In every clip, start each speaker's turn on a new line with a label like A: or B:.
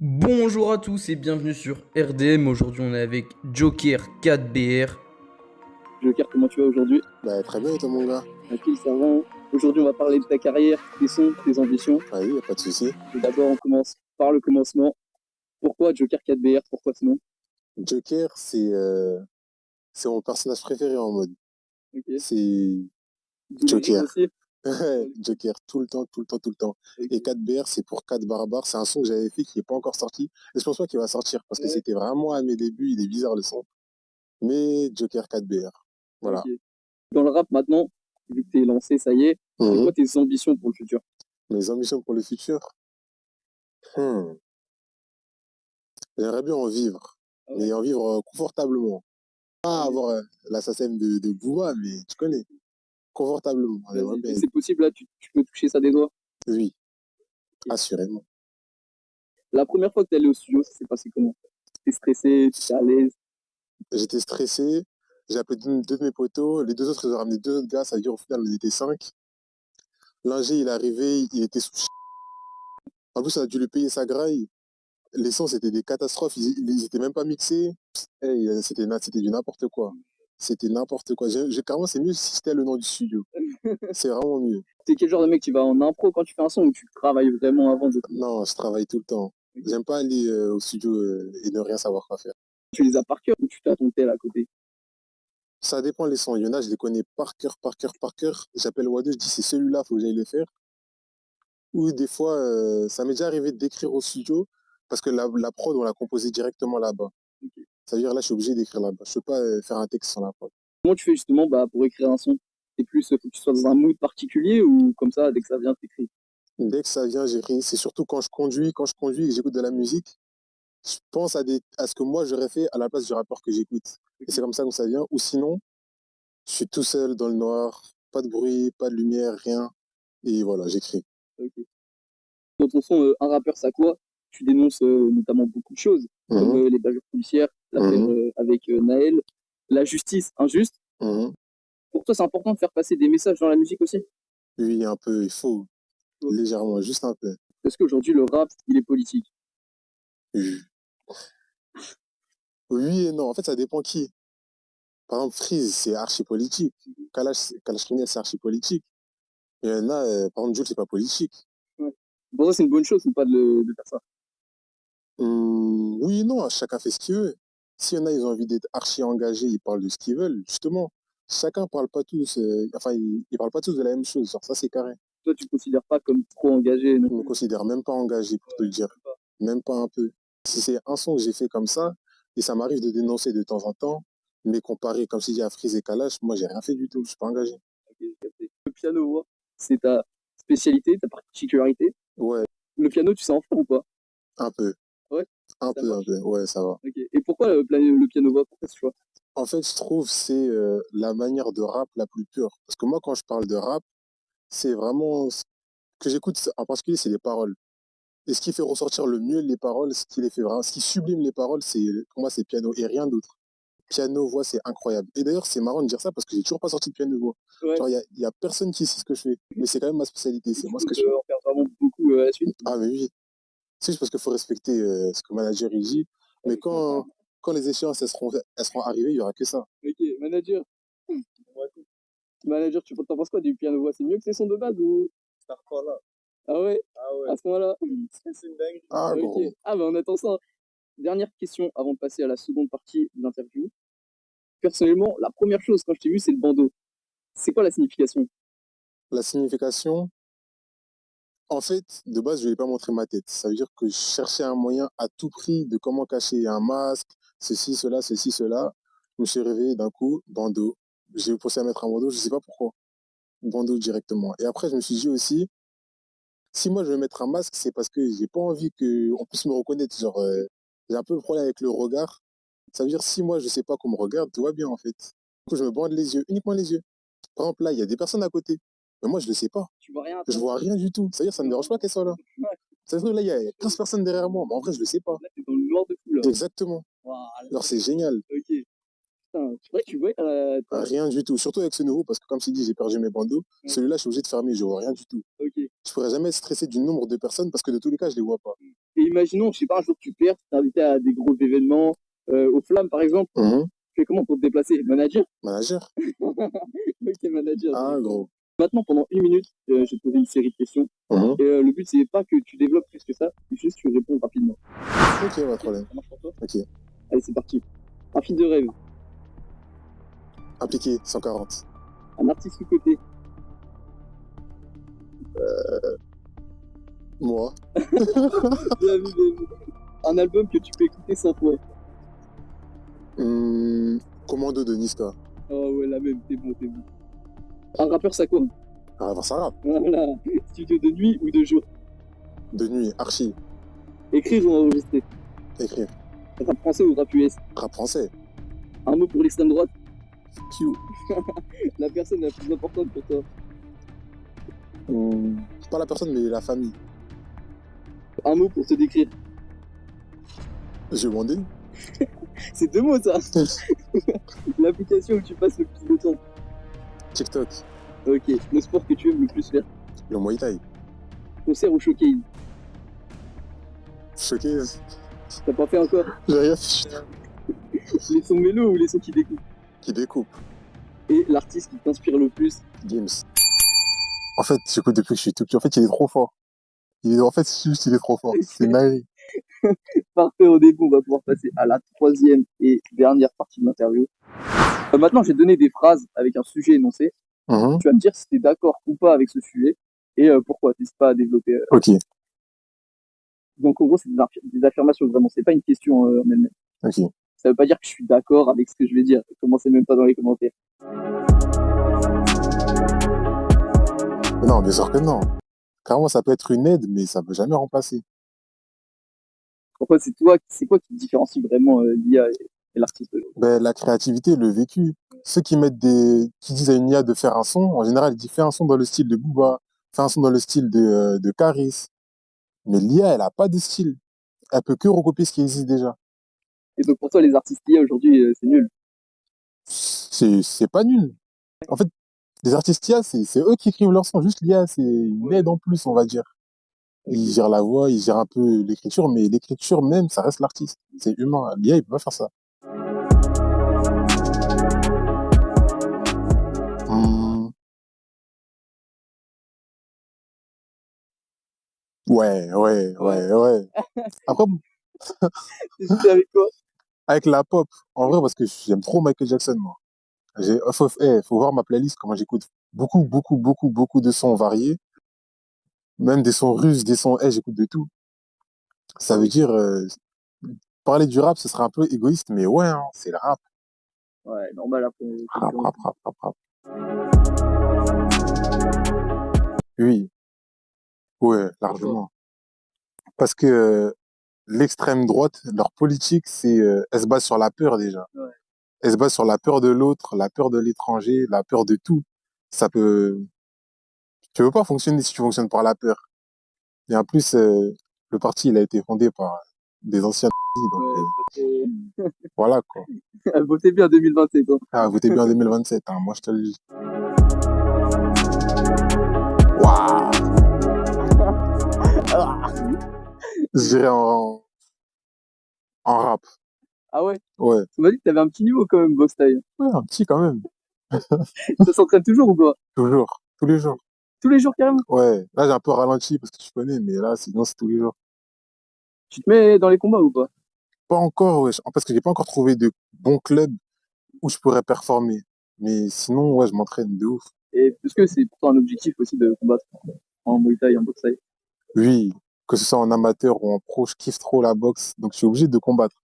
A: Bonjour à tous et bienvenue sur RDM. Aujourd'hui, on est avec Joker 4BR.
B: Joker, comment tu vas aujourd'hui?
C: Bah, très bien, et toi, mon gars?
B: Tranquille, ça va. Aujourd'hui, on va parler de ta carrière, tes sons, tes ambitions.
C: Ah oui, y a pas de souci.
B: Et d'abord, on commence par le commencement. Pourquoi Joker 4BR? Pourquoi ce nom?
C: Joker, c'est mon personnage préféré en mode.
B: Ok.
C: C'est
B: D'où le rire
C: Joker.
B: aussi.
C: Joker, tout le temps, tout le temps, tout le temps.
B: Ok.
C: Et 4BR, c'est pour 4 barbares. C'est un son que j'avais fait qui n'est pas encore sorti. Et je pense pas qu'il va sortir parce que
B: Ouais.
C: c'était vraiment à mes débuts. Il est bizarre le son. Mais Joker 4BR. Voilà.
B: Ok. Dans le rap maintenant, vu que t'es lancé, ça y est, c'est
C: Mhm.
B: quoi tes ambitions pour le futur?
C: Mes ambitions pour le futur. J'aimerais bien en vivre.
B: Ah ouais.
C: Mais en vivre confortablement. Pas avoir la SACEM de Booba, mais tu connais. Confortablement. J'aimerais bien.
B: C'est possible, là, tu peux toucher ça des doigts?
C: Oui,
B: Ok.
C: assurément.
B: La première fois que t'es allé au studio, ça s'est passé comment? T'es stressé, t'es à l'aise?
C: J'étais stressé. J'ai appelé deux de mes potos. Les deux autres, ils ont ramené deux autres gars. Ça veut dire au final, on était cinq. L'ingé, il est arrivé, il était sous. En plus, on a dû lui payer sa graille. Les sons, c'était des catastrophes. Ils étaient même pas mixés. C'était du n'importe quoi. C'était n'importe quoi. Carrément, c'est mieux si c'était le nom du studio. C'est vraiment mieux.
B: T'es quel genre de mec qui va en impro quand tu fais un son ou tu travailles vraiment avant de...
C: Non, je travaille tout le temps. J'aime pas aller au studio et ne rien savoir quoi faire.
B: Tu les as par cœur ou tu t'as ton tel à côté?
C: Ça dépend les sons. Il y en a, je les connais par cœur, par cœur, par cœur. J'appelle Wado, je dis c'est celui-là, faut que j'aille le faire. Ou des fois, ça m'est déjà arrivé d'écrire au studio parce que la prod, on l'a composée directement là-bas.
B: Ok.
C: Ça veut dire là, je suis obligé d'écrire là-bas. Je peux pas faire un texte sans la prod.
B: Comment tu fais justement pour écrire un son? C'est plus, faut que tu sois dans un mood particulier ou comme ça, dès que ça vient, t'écris?
C: Dès que ça vient, j'écris. C'est surtout quand je conduis et que j'écoute de la musique, je pense à ce que moi j'aurais fait à la place du rappeur que j'écoute. Et c'est comme ça que ça vient. Ou sinon, je suis tout seul dans le noir, pas de bruit, pas de lumière, rien. Et voilà, j'écris.
B: Ok. Dans ton son, un rappeur, ça quoi? Tu dénonces notamment beaucoup de choses, comme
C: Mhm,
B: les bavures policières, l'affaire
C: mhm,
B: avec Naël, la justice injuste.
C: mhm.
B: Pour toi, c'est important de faire passer des messages dans la musique aussi?
C: Oui, un peu, il faut.
B: Ouais.
C: Légèrement, juste un peu.
B: Parce qu'aujourd'hui, le rap, il est politique.
C: Oui oui et non. En fait, ça dépend qui. Par exemple, Freeze, c'est archi politique. Kalash Criminel, c'est archi politique. Il y en a, par exemple, Jules, c'est pas politique.
B: Ouais. Pour toi, c'est une bonne chose ou pas de faire ça?
C: Oui et non, chacun fait ce qu'il veut. S'il y en a, ils ont envie d'être archi engagés, ils parlent de ce qu'ils veulent, justement. Chacun parle pas tous, enfin, ils parlent pas tous de la même chose. Genre, ça, c'est carré.
B: Toi, tu ne considères pas comme trop engagé, non?
C: Je me considère même pas engagé, pour te le dire. Même pas un peu. Si c'est un son que j'ai fait comme ça, et ça m'arrive de dénoncer de temps en temps, mais comparé, comme je dis, à Freeze et Kalash, moi, j'ai rien fait du tout. Je suis pas engagé.
B: Ok, j'ai capté. Le piano, voix, c'est ta spécialité, ta particularité.
C: Ouais,
B: Le piano, tu sais en faire ou pas?
C: un peu.
B: Ouais,
C: Un
B: ça
C: peu, un
B: marche.
C: peu. Ouais, ça va.
B: Ok. Et pourquoi le piano voix? Pourquoi ce choix?
C: En fait, je trouve que c'est la manière de rap la plus pure. Parce que moi, quand je parle de rap, c'est vraiment ce que j'écoute en particulier, c'est les paroles. Et ce qui fait ressortir le mieux les paroles, ce qui les fait vraiment, ce qui sublime les paroles, c'est pour moi, c'est piano et rien d'autre. Piano, voix, c'est incroyable. Et d'ailleurs, c'est marrant de dire ça parce que j'ai toujours pas sorti de piano voix.
B: Ouais.
C: Genre, y a personne qui sait ce que je fais. Mais c'est quand même ma spécialité,
B: Et
C: c'est
B: tu
C: moi ce que
B: comptes
C: je fais.
B: en faire vraiment beaucoup à la suite?
C: Ah, mais oui. C'est juste parce qu'il faut respecter ce que le manager il dit. Mais quand les échéances elles seront arrivées, il y aura que ça.
B: Ok, manager. Manager, t'en penses quoi du piano voix? C'est mieux que ses sons de base ou? Ah ouais? À ce moment-là?
C: Ah,
B: Ok.
C: gros.
B: Ah bah on attend ça. Dernière question avant de passer à la seconde partie de l'interview. Personnellement, la première chose quand je t'ai vu, c'est le bandeau. C'est quoi la signification?
C: La signification, en fait, de base, je ne voulais pas montrer ma tête. Ça veut dire que je cherchais un moyen à tout prix de comment cacher un masque, ceci, cela, ceci, cela. Je me suis réveillé d'un coup, bandeau. J'ai pensé à mettre un bandeau, je ne sais pas pourquoi. Bandeau directement. Et après, je me suis dit aussi, si moi je veux mettre un masque, c'est parce que j'ai pas envie qu'on puisse me reconnaître. Genre, j'ai un peu le problème avec le regard. Ça veut dire, si moi je sais pas qu'on me regarde, tout va bien en fait. Du coup, je me bande les yeux, uniquement les yeux. Par exemple, là, il y a des personnes à côté. Mais moi, je le sais pas.
B: Tu vois rien à
C: Je
B: toi?
C: vois rien du tout. C'est-à-dire, ça me dérange pas qu'elles soient là.
B: Ouais.
C: Ça se trouve, là, il y a 15 personnes derrière moi. Mais en vrai, je le sais pas.
B: Là, t'es dans le noir de fou là.
C: Exactement.
B: Waouh,
C: Alors, c'est génial.
B: ok. Putain, c'est vrai que tu vois,
C: Rien du tout. Surtout avec ce nouveau, parce que comme je t'ai dit, j'ai perdu mes bandeaux.
B: Ouais.
C: Celui-là, je suis obligé de fermer, je vois rien du tout.
B: ok.
C: Je pourrais jamais être stressé du nombre de personnes parce que de tous les cas, je les vois pas.
B: Et imaginons, je sais pas, un jour tu perds, tu t'es invité à des gros événements, aux Flammes par exemple,
C: Mhm.
B: tu fais comment pour te déplacer? Manager?
C: Manager.
B: Ok, manager.
C: Ah, gros.
B: Maintenant, pendant 1 minute, je vais te poser une série de questions.
C: Mhm.
B: Et le but, c'est pas que tu développes plus que ça, c'est juste que tu réponds rapidement.
C: Ok, pas de problème.
B: Ça marche pour toi?
C: Ok.
B: Allez, c'est parti. Un film de rêve,
C: Impliqué, 140.
B: un artiste sous-côté,
C: Moi.
B: bien vu, bien vu. Un album que tu peux écouter 100 fois.
C: Commando de Niska.
B: Oh ouais, la même, t'es bon, t'es bon. Un rappeur, ça compte.
C: Ah, ça rappe.
B: Voilà. Studio de nuit ou de jour.
C: De nuit, archi.
B: Écrire ou enregistrer.
C: Écrire.
B: Rap français ou rap US.
C: Rap français.
B: Un mot pour l'extrême droite.
C: Q.
B: La personne la plus importante pour toi.
C: Pas la personne, mais la famille.
B: Un mot pour te décrire.
C: J'ai demandé.
B: C'est 2 mots, ça. L'application où tu passes le plus de temps.
C: TikTok.
B: Ok. Le sport que tu aimes le plus faire.
C: Le Muay Thai.
B: Concert ou showcase.
C: Showcase.
B: T'as pas fait encore.
C: J'ai rien fait.
B: Les sons mélo ou les sons qui découpent.
C: Qui découpe.
B: Et l'artiste qui t'inspire le plus.
C: Games. En fait, j'écoute depuis que je suis tout petit. En fait, il est trop fort. En fait, juste, il est trop fort. C'est naïf.
B: Parfait, au début, on va pouvoir passer à la 3e et dernière partie de l'interview. Maintenant, j'ai donné des phrases avec un sujet énoncé.
C: Mhm.
B: Tu vas me dire si tu es d'accord ou pas avec ce sujet et pourquoi. N'hésite pas à développer.
C: Ok.
B: Donc, en gros, c'est des affirmations, vraiment. C'est pas une question en elle-même.
C: Ok.
B: Ça veut pas dire que je suis d'accord avec ce que je vais dire. Commencez même pas dans les commentaires.
C: Non, bien sûr que non. Carrément, ça peut être une aide, mais ça peut jamais remplacer.
B: En fait, c'est quoi qui te différencie vraiment l'IA et l'artiste aujourd'hui?
C: Ben, la créativité, le vécu. Ceux qui qui disent à une IA de faire un son, en général, ils disent fais un son dans le style de Booba, fais un son dans le style de Caris. Mais l'IA, elle a pas de style. Elle peut que recopier ce qui existe déjà.
B: Et donc, pour toi, les artistes IA aujourd'hui, c'est nul.
C: C'est pas nul. En fait, les artistes IA, c'est eux qui écrivent leurs sons. Juste l'IA, c'est une aide en plus, on va dire. Ils gèrent la voix, ils gèrent un peu l'écriture, mais l'écriture même, ça reste l'artiste. C'est humain. L'IA, il peut pas faire ça. Hum, ouais. Après,
B: T'hésites avec quoi?
C: avec la pop, en vrai, parce que j'aime trop Michael Jackson, moi. Faut voir ma playlist, comment j'écoute beaucoup de sons variés. Même des sons russes, des sons, j'écoute de tout. Ça veut dire, parler du rap, ce serait un peu égoïste, mais ouais, hein, c'est le rap.
B: Ouais, normal après.
C: Rap. Oui, ouais, largement. Parce que l'extrême droite, leur politique, elle se base sur la peur déjà.
B: Ouais.
C: Elle se base sur la peur de l'autre, la peur de l'étranger, la peur de tout. Tu veux pas fonctionner si tu fonctionnes par la peur. Et en plus, le parti, il a été fondé par des anciens donc voilà quoi.
B: Votez bien 2027. Hein.
C: Ah, votez bien en 2027, hein, moi je te le dis. Waouh. Je dirais en rap.
B: Ah ouais?
C: Ouais.
B: Tu m'as dit que t'avais un petit niveau quand même, box style.
C: Ouais, un petit quand même.
B: Ça s'entraîne toujours ou pas?
C: Toujours. Tous les jours.
B: Tous les jours carrément?
C: Ouais. Là, j'ai un peu ralenti parce que tu connais, mais là, sinon, c'est tous les jours.
B: Tu te mets dans les combats ou pas?
C: Pas encore, ouais. Parce que j'ai pas encore trouvé de bon club où je pourrais performer. Mais sinon, ouais, je m'entraîne de ouf.
B: Et est-ce que c'est pourtant un objectif aussi de combattre en Muay Thai, en boxe thaï?
C: Oui, que ce soit en amateur ou en pro, je kiffe trop la boxe, donc je suis obligé de combattre.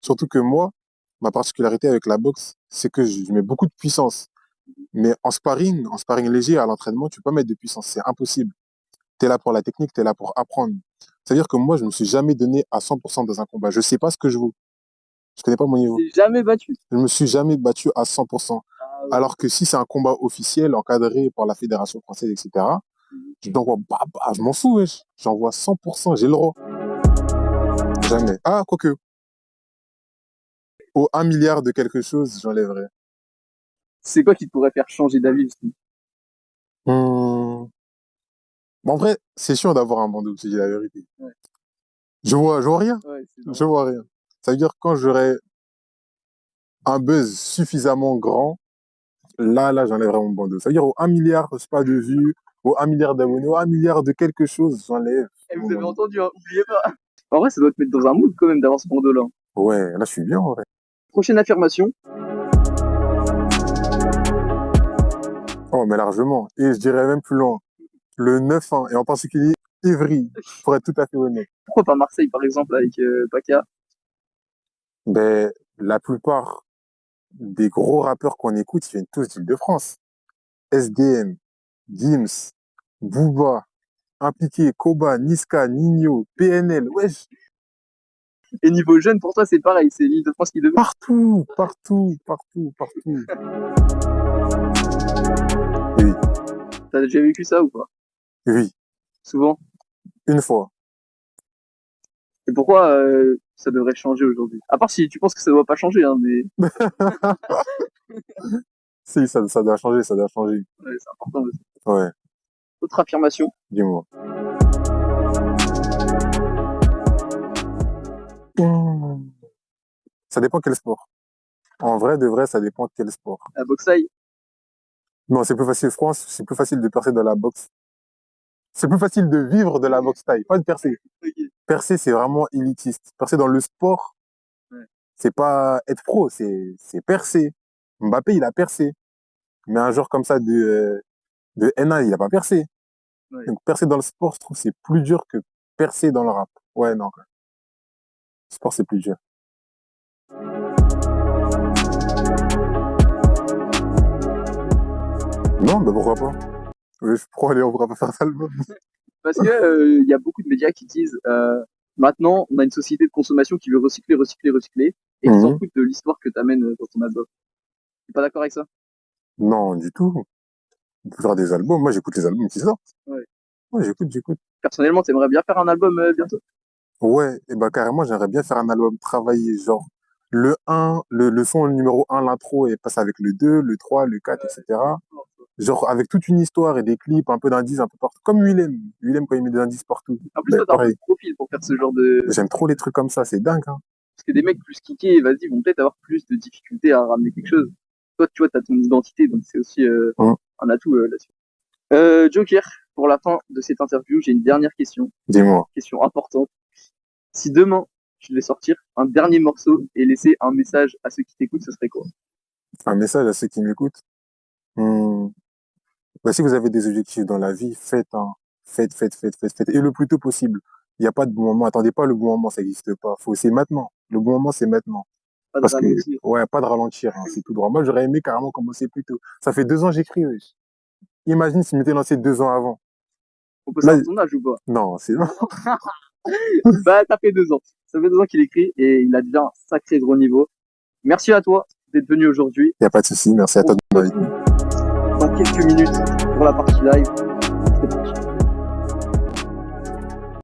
C: Surtout que moi, ma particularité avec la boxe, c'est que je mets beaucoup de puissance. Mais en sparring léger, à l'entraînement, tu peux pas mettre de puissance, c'est impossible. Tu es là pour la technique, tu es là pour apprendre. C'est-à-dire que moi, je me suis jamais donné à 100% dans un combat. Je sais pas ce que je vaux. Je connais pas mon niveau.
B: Tu t'es jamais battu?
C: Je me suis jamais battu à 100%.
B: Ah ouais.
C: Alors que si c'est un combat officiel, encadré par la Fédération française, etc., je t'envoie, je m'en fous, wesh. J'envoie 100%, j'ai le droit. Jamais. Ah, quoique. Au 1 milliard de quelque chose, j'enlèverais.
B: C'est quoi qui te pourrait faire changer d'avis aussi?
C: Bon, en vrai, c'est chiant d'avoir un bandeau, je te dis la vérité.
B: Ouais.
C: Je vois rien.
B: Ouais, c'est
C: Je vois rien. Ça veut dire que quand j'aurai un buzz suffisamment grand, là, j'enlèverai mon bandeau. Ça veut dire au 1 milliard, je sais pas, de vues, au 1 milliard d'abonnés, au 1 milliard de quelque chose, j'enlève
B: Eh,
C: mon
B: vous avez
C: bandeau.
B: entendu, hein, oubliez pas. En vrai, ça doit te mettre dans un mood quand même d'avoir ce bandeau-là.
C: Ouais, là, je suis bien, en vrai.
B: Prochaine affirmation.
C: Oh, mais largement. Et je dirais même plus loin. Le 9-1, et en particulier Ivry, pour être tout à fait honnête.
B: Pourquoi pas Marseille, par exemple, avec Paca?
C: Ben, la plupart des gros rappeurs qu'on écoute, ils viennent tous d'Île-de-France. SDM, Gims, Booba, Impliqué, Koba, Niska, Nino, PNL, wesh,
B: Et niveau jeune, pour toi, c'est pareil, c'est l'Île-de-France qui devient.
C: partout, partout, partout, partout. Oui,
B: T'as déjà vécu ça ou pas?
C: oui,
B: Souvent.
C: une fois.
B: Et pourquoi ça devrait changer aujourd'hui? À part si tu penses que ça doit pas changer, hein, mais
C: Si, ça doit changer, ça doit changer.
B: ouais, c'est important aussi.
C: Ouais,
B: Autre affirmation.
C: dis-moi. Mmh. Ça dépend quel sport. En vrai, de vrai, ça dépend quel sport.
B: La boxe taille.
C: Non, c'est plus facile, France, c'est plus facile de percer dans la boxe. C'est plus facile de vivre de la boxe taille, pas de percer.
B: Ok.
C: Percer, c'est vraiment élitiste. Percer dans le sport,
B: Ouais.
C: c'est pas être pro, c'est percer. Mbappé, il a percé. Mais un joueur comme ça de NA, il a pas percé.
B: Ouais.
C: Donc percer dans le sport, je trouve que c'est plus dur que percer dans le rap. Ouais, non. Le sport, c'est plus dur. Non, bah pourquoi pas. Oui, allez, on pourra pas faire ça l'album.
B: Parce que y a beaucoup de médias qui disent maintenant on a une société de consommation qui veut recycler, recycler, recycler, et qui s'en
C: Mhm.
B: fout de l'histoire que t'amènes dans ton album. T'es pas d'accord avec ça?
C: Non, du tout. On peut faire des albums. Moi, j'écoute les albums qui sortent.
B: Ouais.
C: Ouais, j'écoute.
B: Personnellement, t'aimerais bien faire un album bientôt?
C: Ouais, et bah carrément, j'aimerais bien faire un album travaillé, genre le 1, le son numéro 1, l'intro, et passe avec le 2, le 3, le 4, etc. Genre avec toute une histoire et des clips, un peu d'indices un peu partout. Comme Willem. Willem quand il met des indices partout.
B: En plus,
C: Ben,
B: toi, t'as un peu
C: pareil.
B: de profil pour faire ce genre de...
C: J'aime trop les trucs comme ça, c'est dingue, hein.
B: Parce que des mecs plus kickés, vas-y, vont peut-être avoir plus de difficultés à ramener quelque chose. Toi, tu vois, t'as ton identité, donc c'est aussi
C: Hum,
B: un atout là-dessus. Joker, pour la fin de cette interview, j'ai une dernière question.
C: dis-moi.
B: Question importante. Si demain, tu devais sortir un dernier morceau et laisser un message à ceux qui t'écoutent, ce serait quoi?
C: Un message à ceux qui m'écoutent. Hmm. Bah, si vous avez des objectifs dans la vie, faites, hein. Faites. Et le plus tôt possible. Il n'y a pas de bon moment. Attendez pas le bon moment, ça n'existe pas. C'est maintenant. Le bon moment, c'est maintenant.
B: Pas de
C: Parce que,
B: ralentir.
C: ouais, pas de ralentir, hein, c'est tout droit. Moi, j'aurais aimé carrément commencer plus tôt. Ça fait 2 ans que j'écris, wesh. Imagine si je m'étais lancé 2 ans avant.
B: On peut
C: Là,
B: savoir ton âge ou pas?
C: non, c'est
B: Bah, ça fait 2 ans. Ça fait 2 ans qu'il écrit et il a déjà un sacré gros niveau. Merci à toi d'être venu aujourd'hui.
C: il n'y a pas de souci. Merci à
B: On
C: toi
B: se
C: de m'inviter.
B: retrouve dans quelques minutes pour la partie live. C'est parti.